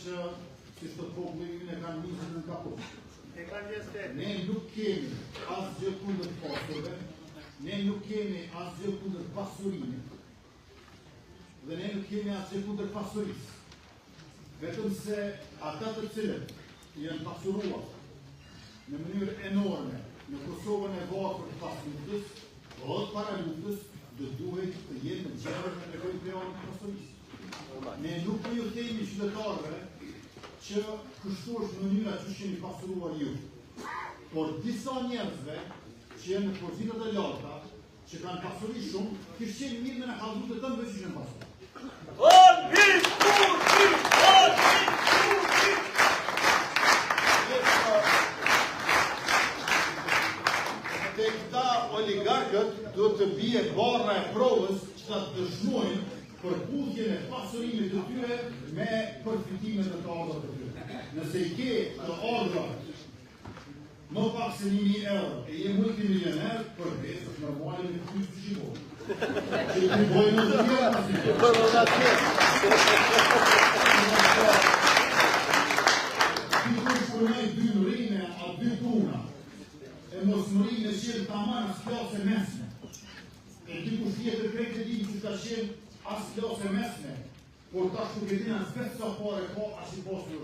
që si shtë populli e kanë njëzën në kaput. Ne nuk kemi asgjë kundër pasurve, ne nuk kemi asgjë kundër pasurimit, dhe ne nuk kemi asgjë kundër pasurisë. Vetëm se ata të cilët janë pasuruar në mënyrë enorme në Kosovën e varfër pas luftës, dhe para luftës, do duhet të jenë në gjërë në nevojë pleonit të pasurisë. Ne nuk ju themi qytetarëve që kështu është mënyra që keni pasuruar ju. Por disa njerëzve që janë në pozitat e larta, që kanë pasuri shumë, kishë qenë mirë me në kallëzut e tëmë që kanë pasur. Te këta oligarkët do të bie barra e provës që ta dëshmojnë përputhjen e pasurimit të tyre me përfitimet e të ardhur të tyre. Nëse i ke të ardhur më pak se 1.000 euro e je multimilioner, përveç është normale me të të shqipojnë. Që të bojnë në të tjera Ti të shpërmej 2 mërine a 2 puna, e mos mërine qenë të amanë as klase mesme. E ti kush tjetër krejtë e ti që ka qenë as klase mesme, por ta shkuketina në vetë sa pare po as i posë